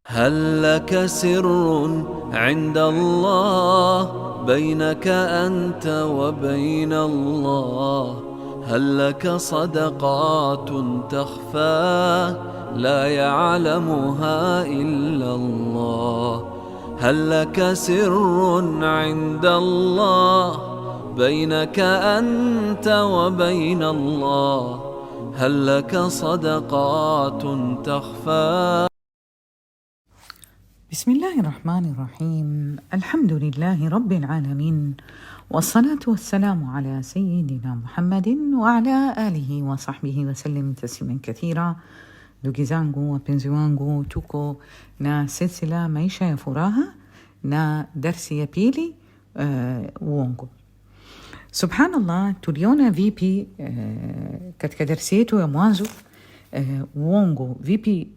هل لك سر عند الله بينك أنت وبين الله؟ هل لك صدقات تخفى لا يعلمها إلا الله؟ هل لك سر عند الله بينك أنت وبين الله؟ هل لك صدقات تخفى؟ بسم الله الرحمن الرحيم. الحمد لله رب العالمين، والصلاة والسلام على سيدنا محمد وعلى آله وصحبه وسلم تسليما كثيرا. Ndugu zangu, wapenzi wangu, tuko na silsila maisha ya furaha na darsi ya pili, uongo. Subhanallah, tuliona vipi katika darsi yetu ya mwanzo uongo, vipi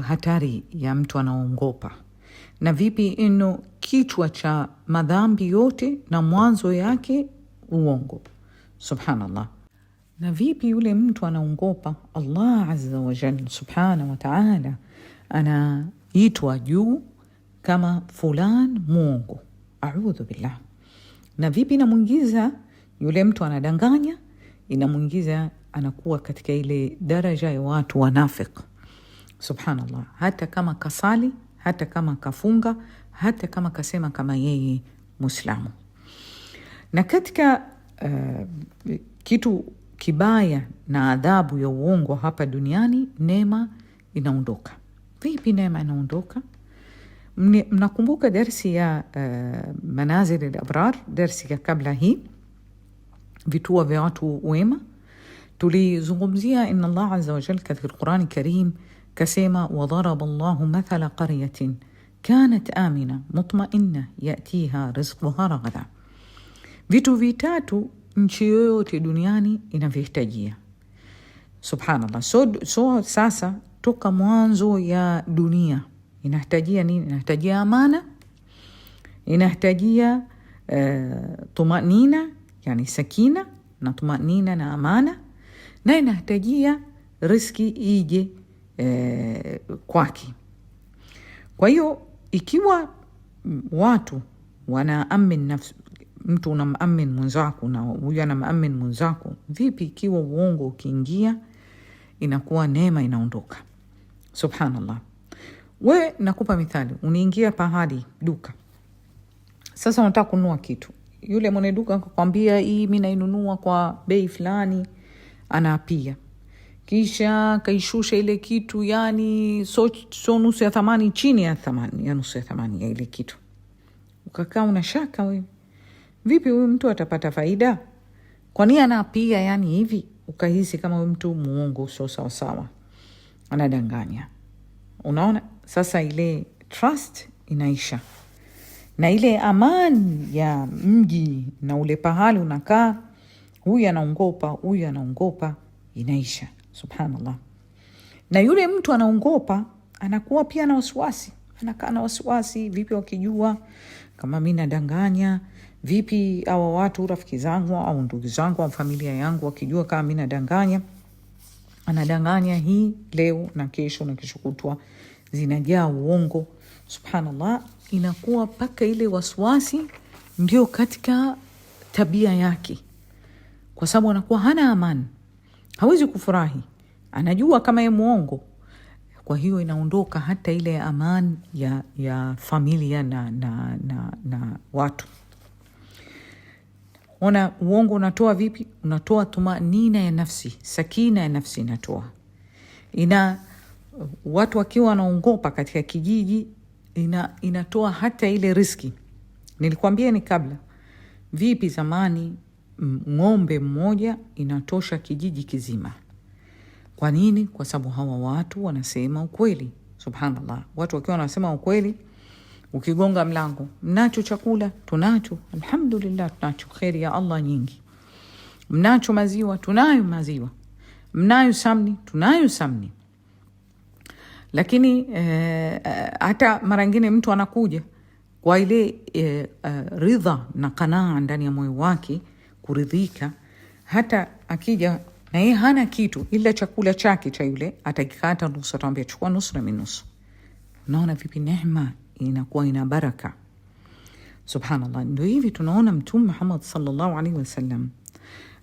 hatari ya mtu anaongopa, na vipi ino kichwa cha madhambi yote na mwanzo yake uongo. Subhanallah. Na vipi yule mtu anaongopa Allah azza wa jalla subhanahu wa ta'ala anaitwa juu kama fulan muongo, a'udhu billah. Na vipi inamuingiza yule mtu anadanganya, inamuingiza anakuwa katika ile daraja ya watu wanafiki. Subhanallah. Hata kama kasali, hata kama kafunga, hata kama kasema kama yeye Muislamu. Na katika kitu kibaya na adhabu ya uongo hapa duniani, neema inaondoka. Vipi neema inaondoka? Mnakumbuka darsi ya manazil al-abrar, darsi ya kabla hii, vituo vya watu wema, tulizungumzia inna Allah azza wa jalla katika Qur'an Karim kasema wadaraba Allahu mathala qaryatin kanat amina mutma'inna yatiha rizquha ragada. Vitu vitatu nchi yoyote duniani inavihitajia. Subhanallah. So sasa toka mwanzo ya dunia inahitajia nini? Inahitajia amana, inahitajia tumanina, yani sakina na tumanina na amana, na inahitajia riziki ije kwake. Kwa hiyo ikiwa watu wanaamin nafsi, mtu unamamin mwenzako na huyu anamamin mwenzako, vipi ikiwa uongo ukiingia inakuwa neema inaondoka? Subhanallah. We nakupa mithali, unaingia pahali duka. Sasa unataka kununua kitu. Yule mwenye duka akakwambia hii mimi nainunua kwa bei fulani, anaapia. Kisha kaishusha ile kitu, yani so nusu ya thamani, chini ya thamani ya nusu ya thamani ya ile kitu. Ukakaa unashaka wewe, vipi huyu mtu atapata faida? Kwa nini anaapia yani hivi? Ukahisi kama huyu mtu muongo, sio sawa sawa, anadanganya. Unaona sasa ile trust inaisha, na ile amani ya mji na ule pahali unakaa, huyu anaongopa inaisha. Subhanallah. Na yule mtu anaongopa anakuwa pia na wasiwasi, anakaa na wasiwasi, vipi wakijua kama mimi nadanganya? Vipi hawa watu rafiki zangu au ndugu zangu au familia yangu wakijua kama mimi nadanganya? Anadanganya hii leo na kesho na kesho kutwa, zinajaa uongo. Subhanallah. Inakuwa paka ile wasiwasi ndio katika tabia yake, kwa sababu anakuwa hana amani, hawezi kufurahi, anajua kama yeye muongo. Kwa hiyo inaondoka hata ile amani ya familia na watu. Ona uongo unatoa vipi? Unatoa tumanina ya nafsi, sakina ya nafsi inatoa. Watu wakiwa wanaongopa katika kijiji, inatoa hata ile riski. Nilikwambia ni kabla, vipi zamani ng'ombe mmoja inatosha kijiji kizima. Kwa nini? Kwa sababu hawa watu wanasema ukweli. Subhanallah. Watu wakiwa wanasema ukweli, ukigonga mlango, mnacho chakula? Tunacho, alhamdulillah, tunacho, kheri ya Allah nyingi. Mnacho maziwa? Tunayo maziwa. Mnayo samni? Tunayo samni. Lakini hata mara nyingine mtu anakuja kwa ile ridha na kanaa ndani ya moyo wake, kuridhika, hata akija na yeye hana kitu ila chakula chake cha yule, atakikata nusu, atambia chukua nusu na minusu. Unaona vipi neema inakuwa ina baraka. Subhanallah. Ndio hivi tunaona Mtume Muhammad sallallahu alaihi wasallam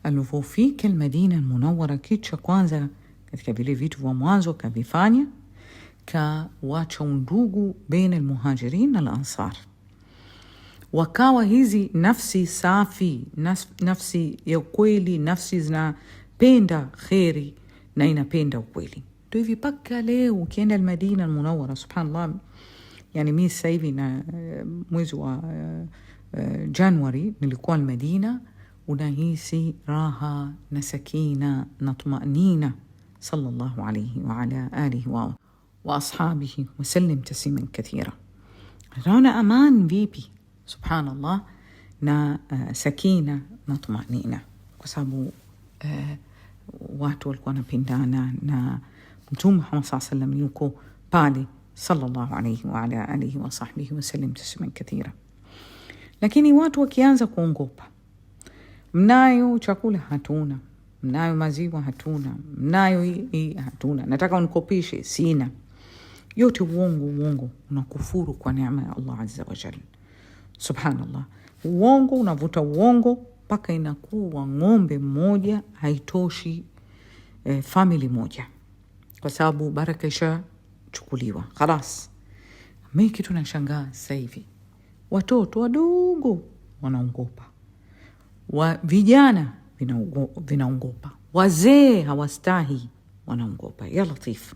alipofika Madina al-Munawwara, kitu cha kwanza katika vile vitu vya mwanzo kavifanya, kawacha undugu baina al-Muhajirin na al-Ansar. Wakawa hizi nafsi safi, nafsi ya ukweli, nafsi zinapenda kheri na inapenda ukweli. Ndio hivi paka leo ukienda al-Madina al-Munawwara, subhanallah, yani mimi sasa hivi na mwezi wa Januari nilikuwa al-Madina, unahisi raha na sakina na tumanina, sallallahu alayhi wa ala alihi wa ashabihi wa sallim tasliman kathira. Naona aman vipi, subhanallah, na sakina na tumanina, kwa sababu watu walikuwa wanapendana na Mtume Muhammad sallallahu alayhi wasallam yuko pale, sallallahu alayhi wa ala alihi wa sahbihi wa sallim tasliman kathira. Lakini watu wakianza kuongopa, mnayo chakula hatuna, mnayo maziwa hatuna, mnayo hii hatuna, nataka unikopishe, sina. Yote uongo unakufuru kwa neema ya Allah azza wa jalla. Subhanallah. Uongo unavuta uongo mpaka inakuwa ng'ombe mmoja haitoshi family moja, kwa sababu baraka ishachukuliwa khalas. Mimi kitu nashangaa sasa hivi, watoto wadogo wanaongopa, vijana vinaongopa, wazee hawastahi wanaongopa. Ya Latif,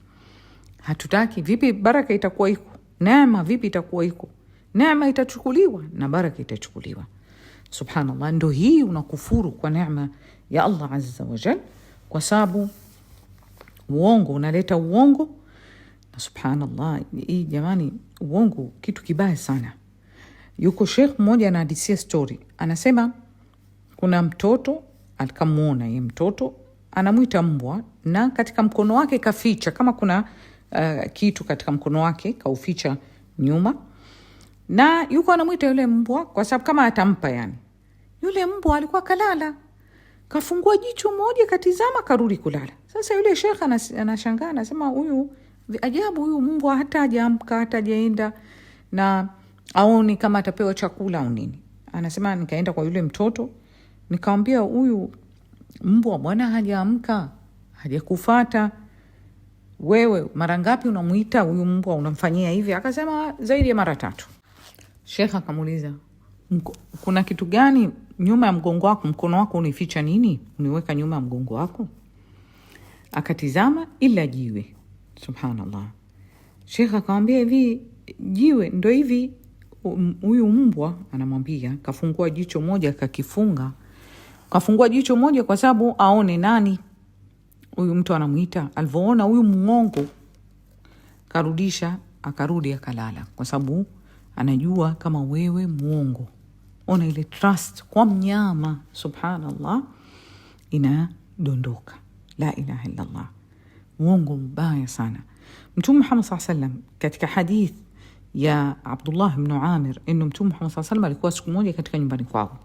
hatutaki. Vipi baraka itakuwa iko? Neema vipi itakuwa iko? Neema itachukuliwa na baraka itachukuliwa. Subhanallah. Ndio hii unakufuru kwa neema ya Allah azza wa jalla, kwa sababu uongo unaleta uongo. Na subhanallah, hii jamani, uongo kitu kibaya sana. Yuko sheikh mmoja anahadithia story, anasema kuna mtoto alikamuona, yeye mtoto anamuita mbwa, na katika mkono wake kaficha, kama kuna kitu katika mkono wake kauficha nyuma, na yuko anamuita yule mbwa kwa sababu kama atampa yani. Yule mbwa alikuwa kalala, kafungua jicho moja, katizama, karudi kulala. Sasa yule sheikh anashangaa, anasema huyu ajabu, huyu mbwa hata hajaamka, hata hajaenda na aoni kama atapewa chakula au nini. Anasema nikaenda kwa yule mtoto, nikamwambia huyu mbwa bwana hajaamka, hajakufuata wewe, mara ngapi unamuita huyu mbwa, unamfanyia hivi? Akasema zaidi ya mara 3. Sheikh akamuuliza, kuna kitu gani nyuma ya mgongo wako? Mkono wako unificha nini? Uniweka nyuma ya mgongo wako? Akatizama ila jiwe. Subhanallah. Sheikh akamwambia hivi, jiwe ndio hivi. Huyu mbwa anamwambia kafungua jicho moja, kakifunga. Kafungua jicho moja kwa sababu aone nani huyu mtu anamuita. Alipoona huyu muongo, karudisha, akarudi akalala, kwa sababu anajua kama wewe muongo. Ona ile trust kwa mnyama, subhanallah, inadondoka. La ilaha illa Allah. Muongo mbaya sana. Mtume Muhammad sallallahu alaihi wasallam katika hadith ya Abdullah ibn Amir, inno Mtume Muhammad sallallahu alaihi wasallam alikuwa siku moja katika nyumbani kwao.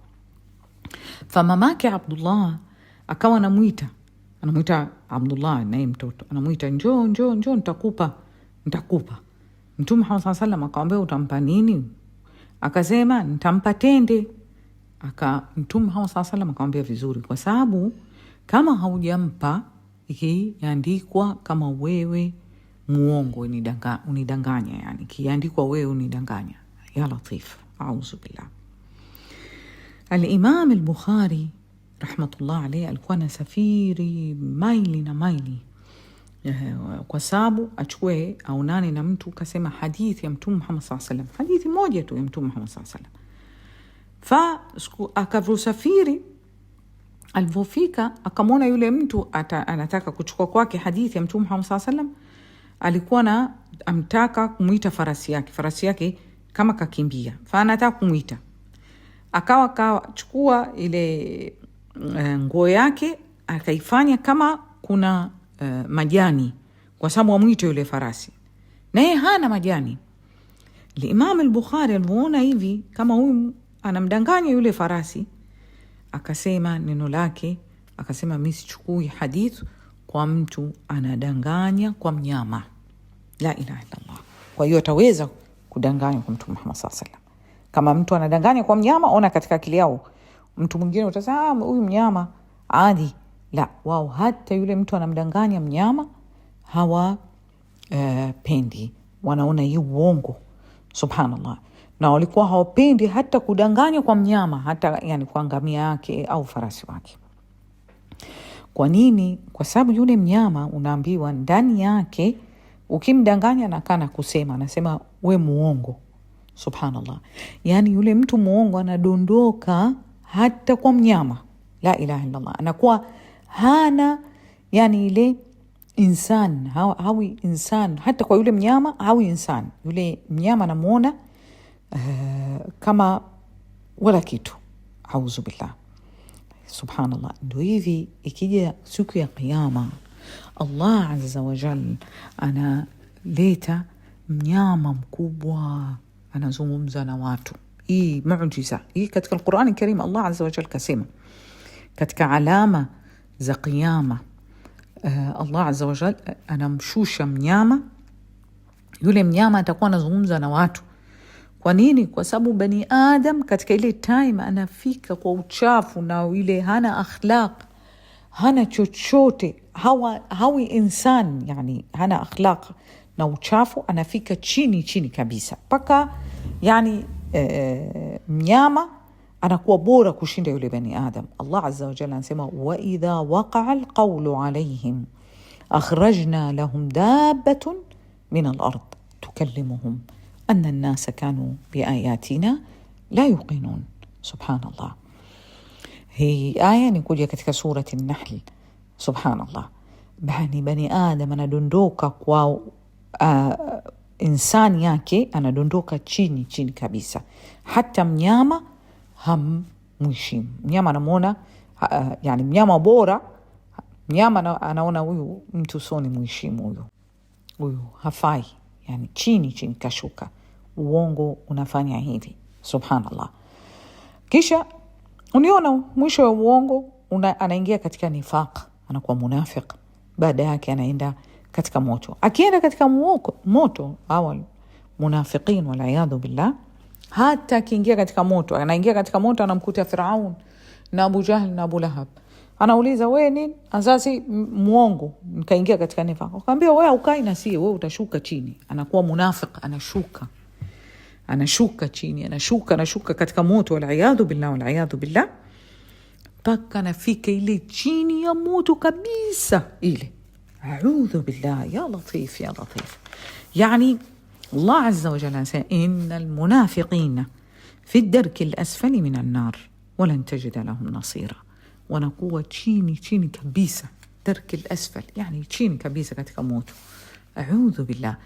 Famamake Abdullah akawa anamuita Abdullah, naye mtoto anamuita, njoo nitakupa. Mtume Muhammad sallallahu alaihi wasallam akamwambia, utampa nini? Akasema nitampa tende. Mtume Muhammad sallallahu alaihi wasallam akamwambia, vizuri, kwa sababu kama haujampa ikiandikwa kama wewe muongo, unidanganya, yani kiandikwa wewe unidanganya. Ya Latif, a'udhu billah. Al-Imam al-Bukhari rahmatullah alayhi alikuwa na safiri maili na maili, kwa sababu achukue aonane na mtu. Kasema hadithi ya Mtume Muhammad sallallahu alaihi wasallam, hadithi moja tu ya Mtume Muhammad sallallahu alaihi wasallam. Akavusafiri, alipofika akamwona yule mtu anataka kuchukua kwake hadithi ya Mtume Muhammad sallallahu alaihi wasallam. Alikuwa amtaka kumuita farasi yake kama kakimbia, anataka kumuita. Akawa kachukua ile nguo yake, akaifanya kama kuna majani, kwa sababu amuite yule farasi, na yeye hana majani. Imam al-Bukhari aliona hivi kama huyu anamdanganya yule farasi, akasema neno lake, akasema mimi sichukui hadith kwa mtu anadanganya kwa mnyama. La ilaha illa Allah. Kwa hiyo ataweza kudanganya kwa Mtume Muhammad sallallahu alaihi wasallam. Kama mtu anadanganya kwa mnyama, ona katika akili yao mtu mwingine utasema huyu mnyama adi. La, wao hata yule mtu anamdanganya mnyama hawa pendi, wanaona hii uongo. Subhanallah. Na walikuwa hawapendi hata kudanganya kwa mnyama, hata yani kwa ngamia yake au farasi wake. Kwa nini? Kwa sababu yule mnyama unaambiwa ndani yake ukimdanganya nakana kusema, anasema we muongo. Subhanallah. Yani yule mtu muongo anadondoka hata kwa mnyama. La ilaha illallah. Anakuwa hana yani ile insan, hawi insan. Hata kwa yule mnyama hawi insan. Yule mnyama anamuona kama wala kitu. Auzu billah. Subhanallah. Ndio hivi ikija siku ya kiyama, Allah azza wa jalla analeta mnyama mkubwa anazungumza na watu. Hii muujiza. Hii katika Al-Qur'an Karim Allah azza wa jalla kasema katika alama za kiyama, Allah azza wa jalla anamshusha mnyama. Yule mnyama atakuwa anazungumza na watu. Kwa nini? Kwa sababu bani Adam katika ile time anafika kwa uchafu na ile hana akhlaq, hana chochote, hawi insan, yani hana akhlaq na uchafu, anafika chini kabisa. Paka yani mnyama anakuwa bora kushinda yule bani Adam. Allah azza wa jalla anasema wa idha waqa'a alqawlu alayhim akhrajna lahum dabbatun min al-ard tukallimuhum anna an-nasa kanu biayatina la yuqinun. Subhanallah. Hii aya ni kuja katika surati an-Nahl. Subhanallah. Bani Adam anadondoka kwa insani yake, anadondoka chini kabisa. Hata mnyama hamheshimu. Mnyama anamuona yani mnyama bora, mnyama anaona huyu mtu soni mheshimu, huyu hafai, yani chini kashuka. Uongo unafanya hivi. Subhanallah. Kisha uniona mwisho wa uongo anaingia katika nifaq, anakuwa munafiq. Baada yake anaenda katika moto. Akienda katika moto awal munafiqin wal iyad billah, hata akiingia katika moto, anaingia katika moto anamkuta Firaun na Abu Jahl na Abu Lahab. Anauliza wewe nini? Azazi muongo, nikaingia katika nifaq. Akamwambia wewe ukai na sie, wewe utashuka chini. Anakuwa munafiq, anashuka chini, anashuka katika moto wal iyad billah. Paka nafika ile chini ya moto kabisa ile. A'udhu billah. Ya latif. Yani Allah azza wa jalla says innal munafiqina fi ad-darki al-asfali min an-nar wa lan tajida lahum nasira. Wanakuwa chini kabisa, darki al-asfal, yani chini kabisa katika moto. A'udhu billah.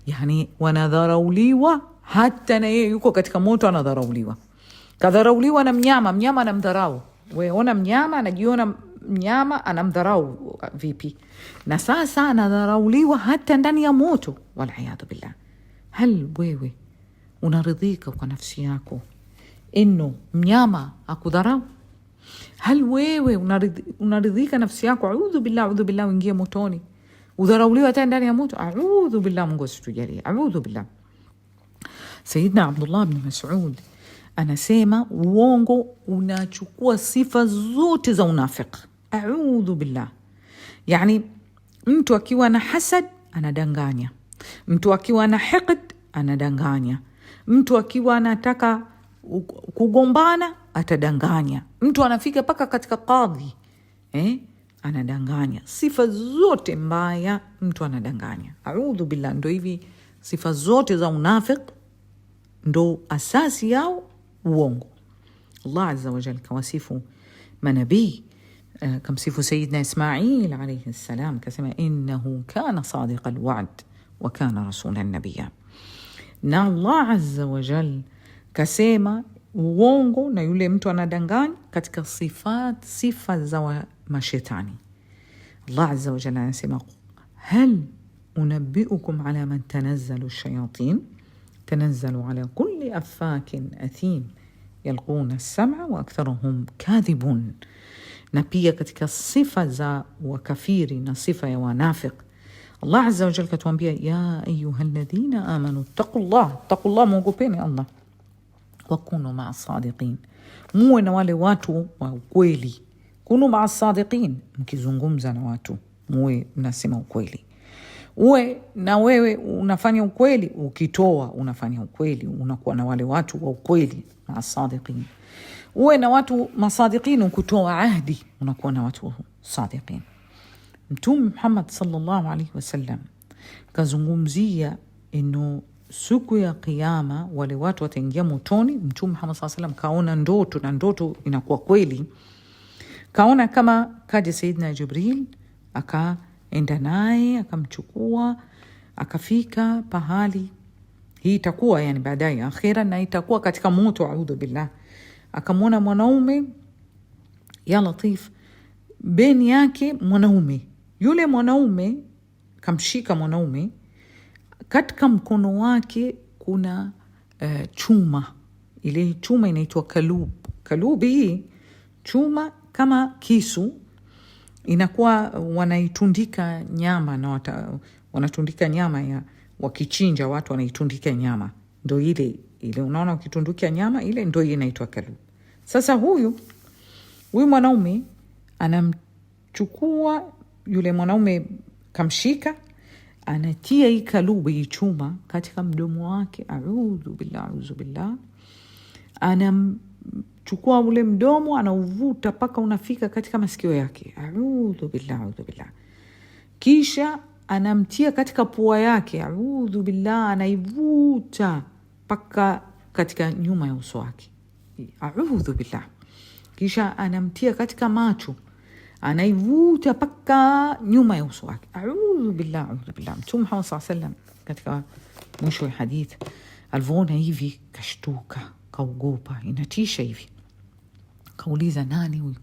Yani wanadharauliwa, hata na yeye yuko katika moto anadharauliwa. Kadharauliwa na mnyama anamdharau. Wewe ona mnyama anajiona mnyama anamdharau vipi? Na sasa anadharauliwa hata ndani ya moto. Wal iyad billah. Hal wewe unaridhika kwa nafsi yako inno mnyama akudharau? Hal wewe unaridhika nafsi yako a'udhu billah uingie motoni udharauliwa hata ndani ya moto? A'udhu billah. Mungu asitujalie. A'udhu billah. Sayyidina Abdullah ibn Mas'ud anasema uongo unachukua sifa zote za unafiki. A'udhu billah. Yani mtu akiwa na hasad anadanganya, mtu akiwa na hiqd anadanganya, mtu akiwa anataka kugombana atadanganya, mtu anafika paka katika kadhi anadanganya. Sifa zote mbaya mtu anadanganya. A'udhu billah. Ndo hivi sifa zote za unafiki, ndo asasi yao uongo. Allah azza wa jalla kawasifu manabii, kamsifu Sayyidina Ismail alayhi salam, kasema innahu kana sadiqal wa'd wa kana rasulan nabiyya. Na Allah azza wa jalla kasema uongo na yule mtu anadanganya katika sifa za mashetani. Allah azza wa jalla anasema hal unabbiukum ala man tanazzalu ash-shayatin tanazzalu ala kulli affakin athim yalquna as-sam'a wa aktharuhum kadhibun. Na pia katika sifa za wakafiri na sifa ya wanafiki, Allah azza wa jalla katuambia, ya ayyuhalladhina amanu taqullah, muogopeni Allah, wakunu maa sadiqin, muwe na wale watu wa ukweli. Kunu maa sadiqin, mkizungumza na watu muwe mnasema ukweli. Uwe na wewe unafanya ukweli, ukitoa unafanya ukweli, unakuwa na wale watu wa ukweli, maa sadiqin. Uwe na watu masadiqin, ukitoa ahdi unakuwa na watu sadiqin. Mtume Muhammad sallallahu alaihi wasallam kazungumzia ino siku ya kiyama wale watu wataingia motoni. Mtume Muhammad sallallahu alaihi wasallam kaona ndoto, na ndoto inakuwa kweli. Kaona kama kaja Sayyidina Jibril, akaenda naye akamchukua, akafika pahali, hii itakuwa yani baadaye akhira, na itakuwa katika moto, a'udhu billah. Akamwona mwanaume, ya Latif, beni yake mwanaume. Yule mwanaume kamshika mwanaume, katika mkono wake kuna chuma. Ile chuma inaitwa kalub. Kalub hii chuma kama kisu, inakuwa wanaitundika nyama, na wanatundika nyama ya wakichinja watu, wanaitundika nyama. Ndo ile unaona ukitundika nyama ile, ndo ile inaitwa kalub. Sasa huyu mwanaume anamchukua, yule mwanaume kamshika, anatia hii kalubu, hii chuma katika mdomo wake. A'udhu billah. Anamchukua ule mdomo, anauvuta paka unafika katika masikio yake. A'udhu billah. Kisha anamtia katika pua yake. A'udhu billah. Anaivuta paka katika nyuma ya uso wake. A'udhu billah. Kisha anamtia katika macho, anaivuta paka nyuma ya uso wake. A'udhu billah. Mtume Muhammad sallallahu alaihi wasallam katika mwisho wa hadith alivyoona hivi, kashtuka, kaogopa, inatisha hivi. Kauliza, nani huyu?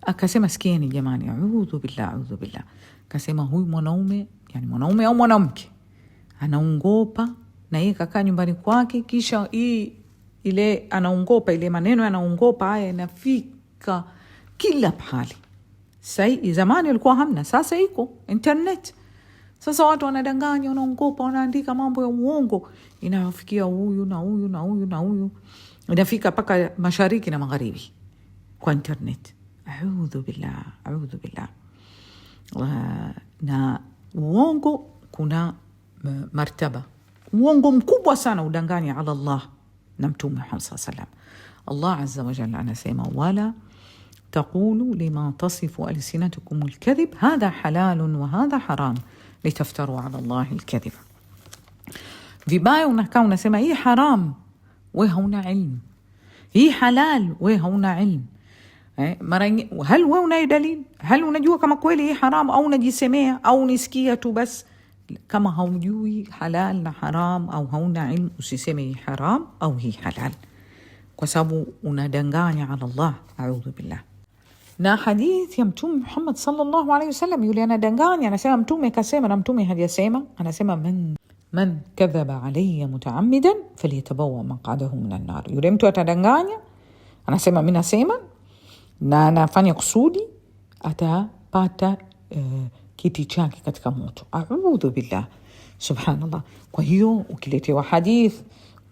Akasema, sikieni jamani, a'udhu billah. Akasema, huyu mwanaume, yani mwanaume au mwanamke, anaongopa, na yeye kakaa nyumbani kwake, kisha ile anaongopa, ile maneno anaongopa haya yanafika kila pahali. Zamani ilikuwa hamna, sasa iko internet. Sasa watu wanadanganya, wanaongopa, wanaandika mambo ya uongo, inafikia huyu na huyu na huyu na huyu, inafika paka mashariki na magharibi kwa internet. A'udhu billah. Na uongo kuna martaba, uongo mkubwa sana, udanganya ala Allah na Mtume Muhammad sallallahu alaihi wasallam. Allah azza wa jalla anasema, wala taqulu lima tasifu alsinatukum alkadhib hadha halalun wa hadha haram litaftaru ala Allah alkadhib. Vibaya unakaa unasema hii haram, we hauna ilmu, hii halal, we hauna ilmu. Hal we una dalili? Hal unajua kama kweli hii haram, au unajisemea, au unisikia tu bas? Kama haujui halal na haram, au hauna ilmu, usiseme hii haram au hii halal, kwa sababu unadanganya ala Allah. A'udhu billah. Na hadithi ya Mtume Muhammad sallallahu alaihi wasallam, yule anadanganya, anasema Mtume kasema, na Mtume hajasema. Anasema, man kadhaba alayya mutaammidan falyatabawa maq'adahu minan nar. Yule mtu atadanganya, anasema mimi nasema, na anafanya kusudi, atapata kiti chake katika moto. A'udhu billah. Subhanallah. Kwa hiyo ukiletewa hadith,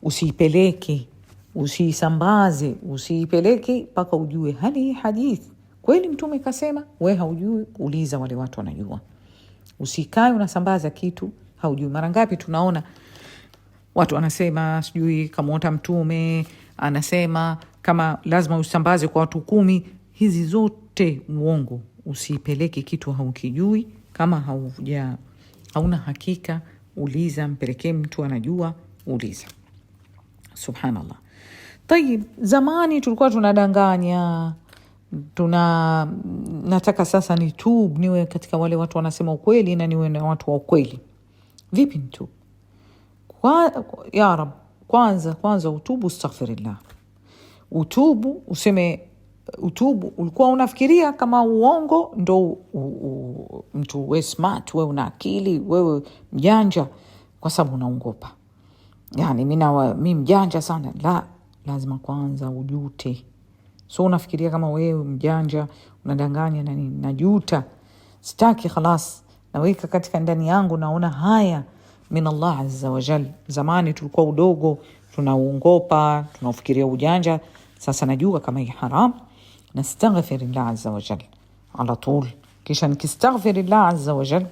usiipeleke, usiisambaze, usiipeleke mpaka ujue hali hadith kweli Mtume kasema. We haujui, uliza wale watu wanajua. Usikae unasambaza kitu haujui. Mara ngapi tunaona watu wanasema sijui kama Mtume anasema kama lazima usambaze kwa watu 10. Hizi zote uongo. Usipeleke kitu haukijui. Kama hauna hakika, uliza, mpelekee mtu anajua, uliza. Subhanallah. Tayib, zamani tulikuwa tunadanganya, nataka sasa nitub, niwe katika wale watu wanasema ukweli, na niwe na watu wa ukweli. Vipi nitub? Ya Rab, kwanza utubu, astaghfirullah. Utubu, useme utubu. Ulikuwa unafikiria kama uongo ndo mtu we smart, we una akili, wewe mjanja, kwa sababu unaongopa. Yani mimi mjanja sana. La, lazima kwanza ujute. So unafikiria kama wewe mjanja, unadanganya na nini, najuta, sitaki, khalas, naweka katika ndani yangu, naona haya min Allah azza wa jal. Zamani tulikuwa udogo, tunauongopa, tunafikiria ujanja. Sasa najua kama hii haram, nastaghfirillah azza wa jal ala tul. Kisha nikistaghfirillah azza wa jal,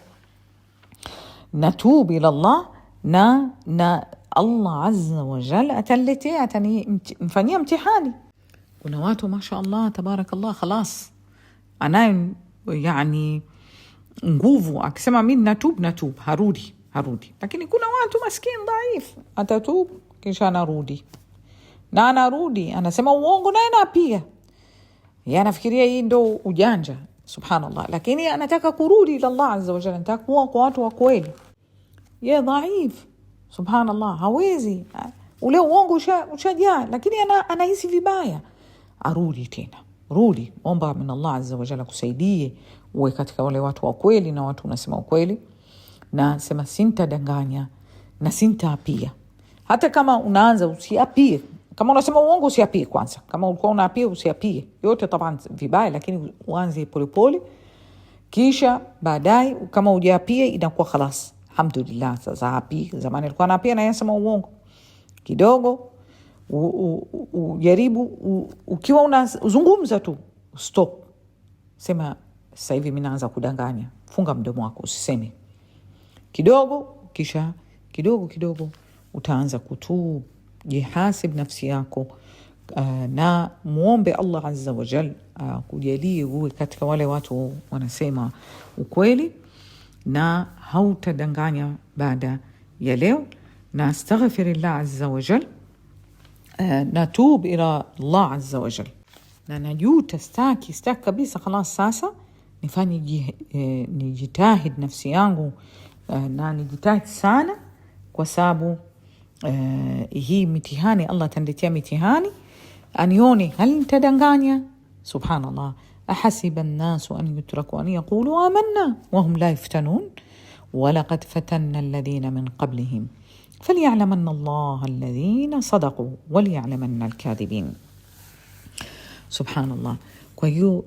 natubu ila Allah, na Allah azza wa jal ataletea, atanifanyia mtihani. Kuna watu masha Allah tabarakallah, khalas anayo yani nguvu, akisema mimi natub harudi. Lakini kuna watu maskini dhaifu, atatubu kisha anarudi, na anarudi anasema uongo na anapiga. Yeye anafikiria hii ndo ujanja, subhanallah, lakini anataka kurudi ila Allah azza wa jalla, anataka kuwa kwa watu wa kweli. Yeye dhaifu, subhanallah, hawezi, ule uongo ushajaa, lakini anahisi vibaya. Arudi tena, rudi, omba min Allah azza wa jalla kusaidie uwe katika wale watu wa kweli, na watu unasema ukweli, na sema sintadanganya na sintaapia. Hata kama unaanza usiapie, kama unasema uongo usiapie kwanza. Kama ulikuwa unaapia usiapie, yote taban vibaya, lakini uanze polepole, kisha baadaye kama hujaapia inakuwa khalas, alhamdulillah. Sasa hapi zamani alikuwa anaapia na yasema uongo kidogo, ujaribu, ukiwa unazungumza tu stop, sema sasa hivi mimi naanza kudanganya, funga mdomo wako usiseme. Kidogo, kisha kidogo utaanza kutubu. Jihasib nafsi yako, na muombe Allah azza wa jal kujalie uwe katika wale watu wanasema ukweli na hautadanganya baada ya leo. Na astaghfirillah azza wa jal, natub ila Allah azza wa jal, na najuta, staki kabisa, khalas sasa nifanye nijitahid nafsi yangu, na nijitahid sana, kwa sababu hii mitihani, Allah tanditia mitihani, anione hal nitadanganya. Subhanallah, ahasiba an-nasu an yutraku an yaqulu amanna wa hum la yuftanun wa laqad fatanna alladhina min qablihim falya'lamanna Allah alladhina sadaqu wa liya'lamanna al-kadhibin. Subhanallah. Kwa hiyo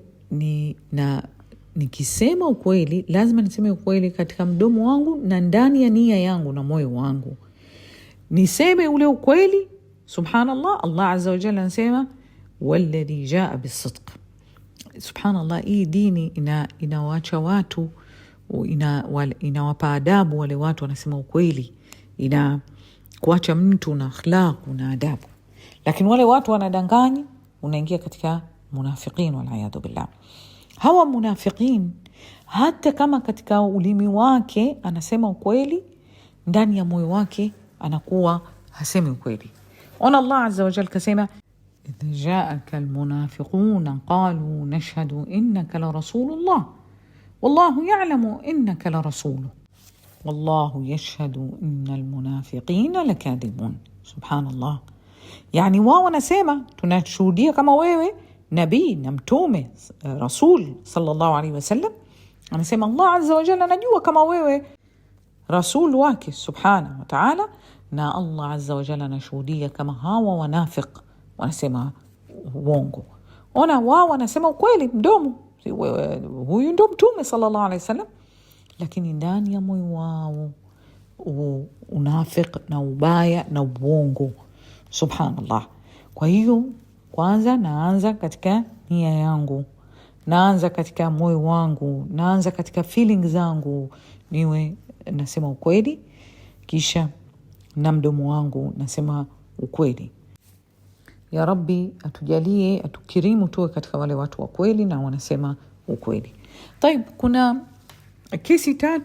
nikisema ukweli, lazima niseme ukweli katika mdomo wangu na ndani ya nia yangu na moyo wangu, niseme ule ukweli. Subhanallah, Allah azza wa jalla anasema walladhi jaa bisidq. Subhanallah, hii dini inawacha watu, inawapa adabu wale watu wanasema ukweli, kuacha mtu na akhlaq na adabu. Lakini wale watu wanadanganya, unaingia katika munafiqin wal a'yadu billah. Hawa munafiqin, hata kama katika ulimi wake anasema ukweli, ndani ya moyo wake anakuwa hasemi ukweli. Ona Allah azza wa jalla kasema idha ja'aka almunafiquna qalu nashhadu innaka la rasulullah wallahu ya'lamu innaka la rasuluhu wallahu yashhadu innal munafiqina lakadibun. Subhanallah, yani wao wanasema tunashuhudia kama wewe nabii na mtume rasul sallallahu alaihi wasallam. Anasema Allah azza wa jalla, najua kama wewe rasul wake subhanahu wa ta'ala, na Allah azza wa jalla anashuhudia kama hawa wanafiq wanasema uongo. Ona, wao wanasema ukweli mdomo, huyu ndo mtume sallallahu alaihi wasallam, lakini ndani ya moyo wao unafiq na ubaya na uongo. Subhanallah. Kwa hiyo kwanza naanza katika nia yangu, naanza katika moyo wangu, naanza katika feelings zangu, niwe nasema ukweli, kisha na mdomo wangu nasema ukweli. Ya Rabbi atujalie, atukirimu tuwe katika wale watu wa kweli na wanasema ukweli. Taib, kuna kesi 3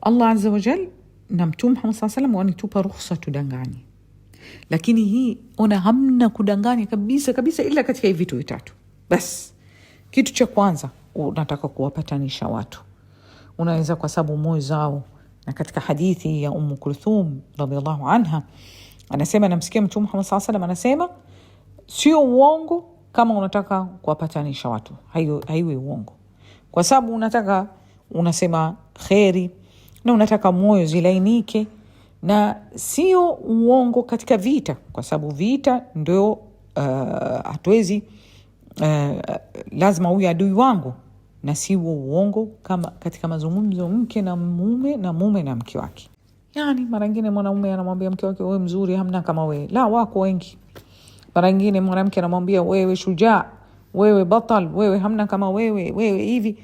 Allah azza wa jal na Mtume Muhammad sallallahu alaihi wasallam wanitupa ruhusa tudanganye. Lakini hii ona, hamna kudanganya kabisa ila katika hivi vitu 3 bas. Kitu cha kwanza, unataka kuwapatanisha watu, unaweza kwa sababu moyo zao. Na katika hadithi ya Kulthum radhiallahu anha anasema, namsikia Mtume Muhammad sallallahu alaihi wasallam anasema, sio uongo kama unataka kuwapatanisha watu, haiwe uongo, kwa sababu unasema kheri na unataka moyo zilainike, na sio uongo katika vita, kwa sababu vita ndio hatuwezi lazima huyu adui wangu na siwo uongo, kama katika mazungumzo mke na mume na mume na mke wake. Yani mara nyingine mwanamume anamwambia mke wake, wewe mzuri, hamna kama wewe. La, wako wengi. Mara nyingine mwanamke anamwambia, wewe shujaa, wewe batal, wewe hamna kama wewe, wewe hivi.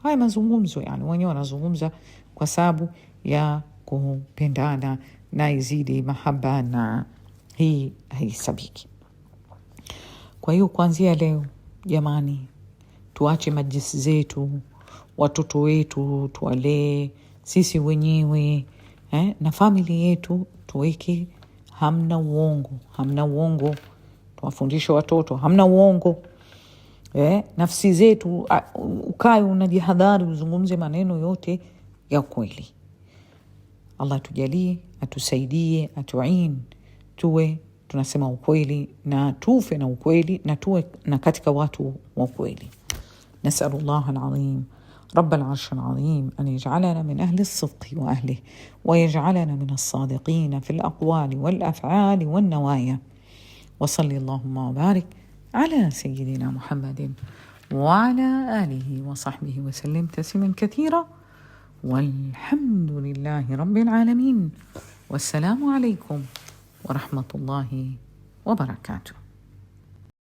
Haya mazungumzo, yani wenyewe wanazungumza kwa sababu ya kupendana na izidi mahaba, na hii haisabiki. Kwa hiyo kuanzia leo jamani, tuache majlisi zetu, watoto wetu tuwalee sisi wenyewe, na family yetu tuweke hamna uongo, tuwafundishe watoto hamna uongo. Nafsi zetu ukae unajihadhari, uzungumze maneno yote ya kweli. Allah tujalie, atusaidie, atuin, tuwe tunasema ukweli na tufe na ukweli na tuwe na katika watu wa ukweli. Nas'alullah al-azim رب العرش العظيم أن يجعلنا من أهل الصدق وأهله، ويجعلنا من الصادقين في الأقوال والأفعال والنوايا. وصلي اللهم وبارك على سيدنا محمد وعلى آله وصحبه وسلم تسليما كثيرا، والحمد لله رب العالمين، والسلام عليكم ورحمة الله وبركاته.